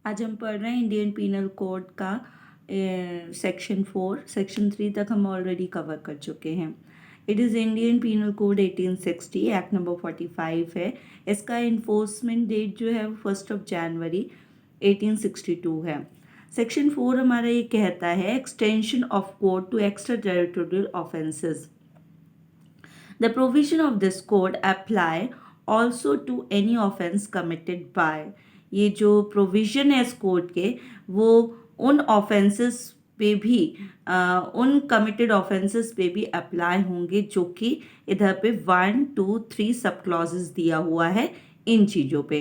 आज हम पढ़ रहे हैं इंडियन पीनल कोड का सेक्शन 4। सेक्शन 3 तक हम ऑलरेडी कवर कर चुके हैं। It is Indian penal code 1860, act number 45 है। इसका इन्फोर्समेंट डेट जो है वो 1 जनवरी 1862 है। सेक्शन 4 हमारा ये कहता है extension of code to extra territorial offences. The provision of this code apply also to any offense committed by। ये जो प्रोविजन है इस कोड के वो उन ऑफेंसेस पे भी उन कमिटेड ऑफेंसेस पे भी अप्लाई होंगे जो कि इधर पे 1, 2, 3 सब क्लॉजेस दिया हुआ है इन चीज़ों पे।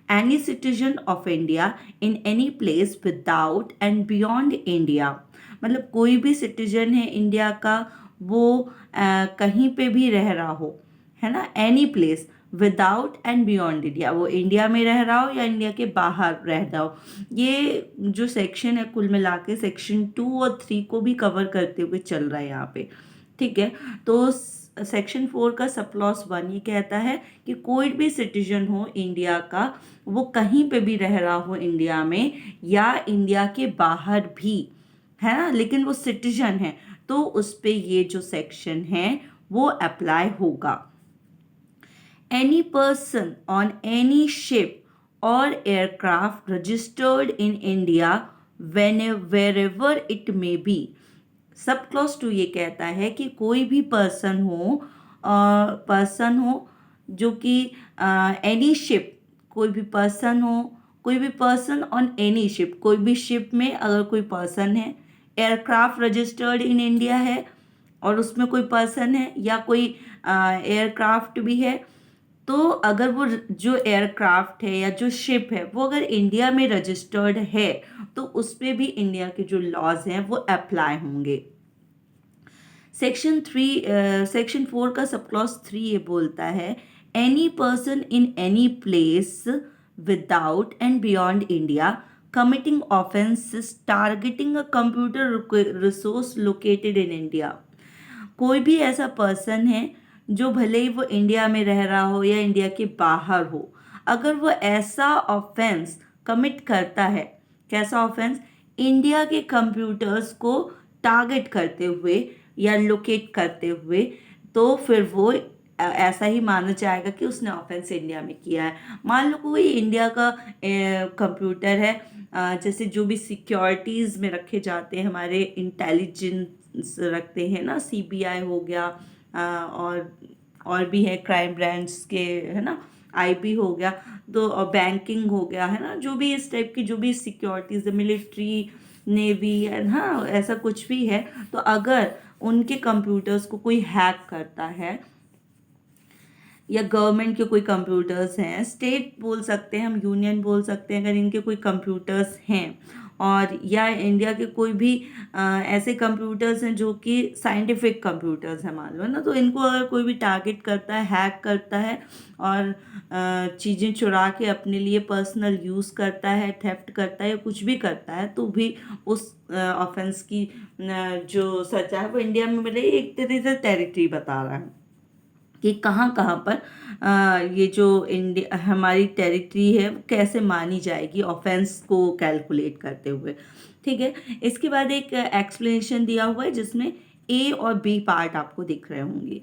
Any citizen of India in any place without and beyond India, मतलब कोई भी सिटीजन है इंडिया का, वो कहीं पे भी रह रहा हो, है ना, any place without and beyond India, वो इंडिया में रह रहा हो या इंडिया के बाहर रह रहा हो। ये जो सेक्शन है कुल मिला के सेक्शन 2 और 3 को भी कवर करते हुए चल रहा है यहाँ पे, ठीक है। तो सेक्शन 4 का सब क्लॉज 1 ये कहता है कि कोई भी सिटीजन हो इंडिया का, वो कहीं पे भी रह रहा हो इंडिया में या इंडिया के बाहर भी, है ना, लेकिन वो सिटीजन है, तो उस पे ये जो सेक्शन है वो अप्लाई होगा। Any person on any ship और aircraft registered in India wherever it may be. Sub clause 2 ये कहता है कि कोई भी पर्सन हो जो कि एनी शिप, कोई भी पर्सन ऑन एनी शिप, कोई भी शिप में अगर कोई पर्सन है, एयरक्राफ्ट रजिस्टर्ड इन इंडिया है और उसमें कोई पर्सन है या कोई एयरक्राफ्ट भी है, तो अगर वो जो एयरक्राफ्ट है या जो शिप है वो अगर इंडिया में रजिस्टर्ड है तो उस पर भी इंडिया के जो लॉज हैं वो अप्लाई होंगे। सेक्शन 4 का सब क्लॉज 3 ये बोलता है any person in any place without and beyond India committing offences targeting a computer resource located in India. कोई भी ऐसा पर्सन है जो भले ही वो इंडिया में रह रहा हो या इंडिया के बाहर हो, अगर वो ऐसा ऑफेंस कमिट करता है, कैसा ऑफेंस, इंडिया के कंप्यूटर्स को टारगेट करते हुए या लोकेट करते हुए, तो फिर वो ऐसा ही माना जाएगा कि उसने ऑफेंस इंडिया में किया है। मान लो कोई इंडिया का कंप्यूटर है, जैसे जो भी सिक्योरिटीज़ में रखे जाते हैं, हमारे इंटेलिजेंस रखते हैं ना, सीबीआई हो गया, और भी है क्राइम ब्रांच के, है ना, आईबी हो गया, तो और बैंकिंग हो गया, है ना, जो भी इस टाइप की जो भी सिक्योरिटीज़, मिलिट्री, नेवी, है ना, ऐसा कुछ भी है, तो अगर उनके कंप्यूटर्स को कोई हैक करता है या गवर्नमेंट के कोई कंप्यूटर्स हैं, स्टेट बोल सकते हैं हम, यूनियन बोल सकते हैं, अगर इनके कोई कंप्यूटर्स हैं और या इंडिया के कोई भी ऐसे कंप्यूटर्स हैं जो कि साइंटिफिक कंप्यूटर्स हैं मान लो ना, तो इनको अगर कोई भी टारगेट करता है, हैक करता है और चीज़ें चुरा के अपने लिए पर्सनल यूज़ करता है, थेफ्ट करता है या कुछ भी करता है, तो भी उस ऑफेंस की जो सजा है वो इंडिया में मिले। एक तरह से टेरिटरी बता रहा है कि कहाँ कहाँ पर ये जो इंडिया हमारी टेरिटरी है वो कैसे मानी जाएगी ऑफेंस को कैलकुलेट करते हुए, ठीक है। इसके बाद एक एक्सप्लेनेशन दिया हुआ है जिसमें ए और बी पार्ट आपको दिख रहे होंगे।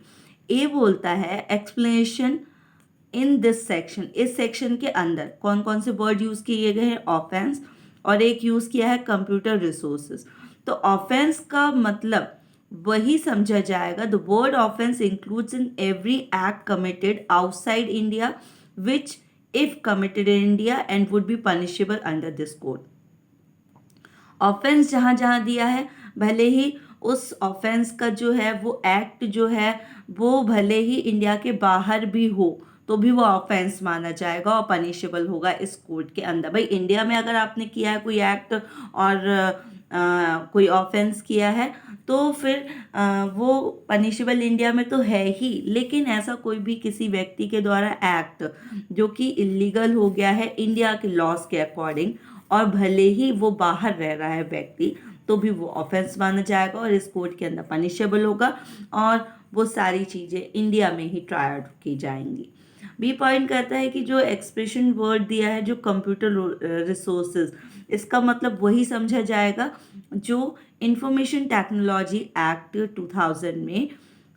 ए बोलता है एक्सप्लेनेशन इन दिस सेक्शन, इस सेक्शन के अंदर कौन कौन से वर्ड यूज़ किए गए हैं, ऑफेंस, और एक यूज़ किया है कंप्यूटर रिसोर्सेज। तो ऑफेंस का मतलब वही समझा जाएगा, the word offence includes in every act committed outside India which if committed in India and would be punishable under this code. Offence जहाँ जहाँ दिया है, भले ही उस ऑफेंस का जो है वो एक्ट जो है वो भले ही इंडिया के बाहर भी हो तो भी वो ऑफेंस माना जाएगा और पनिशेबल होगा इस कोड के अंदर। भाई इंडिया में अगर आपने किया है कोई एक्ट और कोई ऑफेंस किया है तो फिर वो पनिशेबल इंडिया में तो है ही, लेकिन ऐसा कोई भी किसी व्यक्ति के द्वारा एक्ट जो कि इलीगल हो गया है इंडिया के लॉज के अकॉर्डिंग और भले ही वो बाहर रह रहा है व्यक्ति, तो भी वो ऑफेंस माना जाएगा और इस कोड के अंदर पनिशेबल होगा और वो सारी चीज़ें इंडिया में ही ट्राई की जाएंगी। बी पॉइंट कहता है कि जो एक्सप्रेशन वर्ड दिया है जो कंप्यूटर रिसोर्सेज, इसका मतलब वही समझा जाएगा जो इंफॉर्मेशन टेक्नोलॉजी एक्ट 2000 में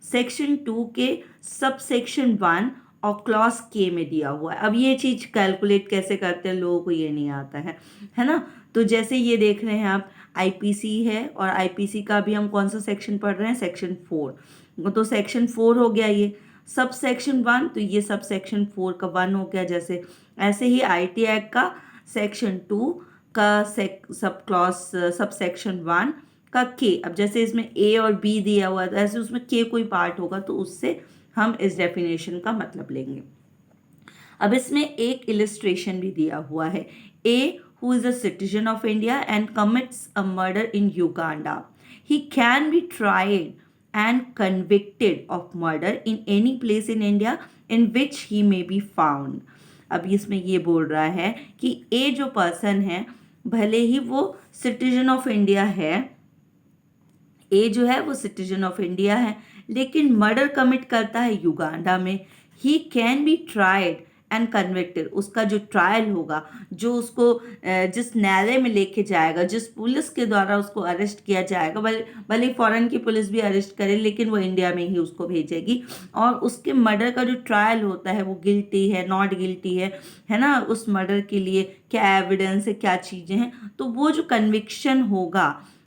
सेक्शन 2 के सब सेक्शन 1 और क्लॉज के में दिया हुआ है। अब ये चीज़ कैलकुलेट कैसे करते हैं लोगों को ये नहीं आता है ना। तो जैसे ये देख रहे हैं आप, आईपीसी है और आईपीसी का भी हम कौन सा सेक्शन पढ़ रहे हैं, सेक्शन 4। तो सेक्शन 4 हो गया ये, सब सेक्शन 1, तो ये सब सेक्शन 4 का 1 हो गया। जैसे ऐसे ही आईटी एक्ट का सेक्शन 2 का सब क्लॉज सब सेक्शन 1 का के, अब जैसे इसमें ए और बी दिया हुआ है तो ऐसे उसमें के कोई पार्ट होगा तो उससे हम इस डेफिनेशन का मतलब लेंगे। अब इसमें एक इलिस्ट्रेशन भी दिया हुआ है, ए who is a citizen of India and commits a murder in Uganda, he can be tried and convicted of murder in any place in India in which he may be found। अब इसमें ये बोल रहा है कि ए जो person है, भले ही वो सिटीजन ऑफ इंडिया है, ए जो है वो सिटीजन ऑफ इंडिया है, लेकिन मर्डर कमिट करता है युगांडा में, he can be tried and convicted. उसका जो ट्रायल होगा, जो उसको जिस न्यायालय में लेके जाएगा, जिस पुलिस के द्वारा उसको अरेस्ट किया जाएगा, भले फॉरेन की पुलिस भी अरेस्ट करे लेकिन वो इंडिया में ही उसको भेजेगी, और उसके मर्डर का जो ट्रायल होता है वो गिल्टी है नॉट गिल्टी है ना, उस मर्डर के लिए क्या एविडेंस है, क्या चीज़ें हैं, तो वो जो कन्विक्शन होगा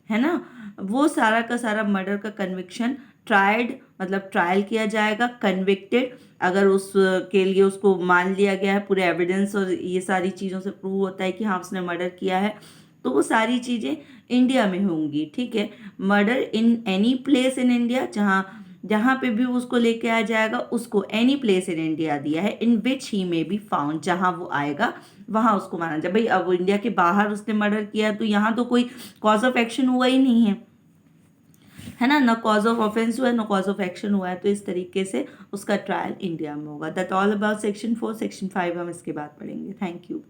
है ना, वो सारा का सारा मर्डर का कन्विक्शन ट्राइड मतलब ट्रायल किया जाएगा, कन्विक्टेड अगर उसके लिए उसको मान लिया गया है, पूरे एविडेंस और ये सारी चीज़ों से प्रूव होता है कि हाँ उसने मर्डर किया है, तो वो सारी चीज़ें इंडिया में होंगी। ठीक है, murder in any place in India, जहाँ पे भी उसको लेके आया जाएगा उसको एनी प्लेस इन इंडिया दिया है, इन विच ही मे बी फाउंड, जहाँ वो आएगा वहाँ उसको माना जाए। भाई अब वो इंडिया के बाहर उसने मर्डर किया तो यहाँ तो कोई कॉज ऑफ एक्शन हुआ ही नहीं है ना कॉज ऑफ ऑफेंस हुआ है, ना कॉज ऑफ एक्शन हुआ है, तो इस तरीके से उसका ट्रायल इंडिया में होगा। That all about section 4। Section 5 हम इसके बाद पढ़ेंगे। Thank you.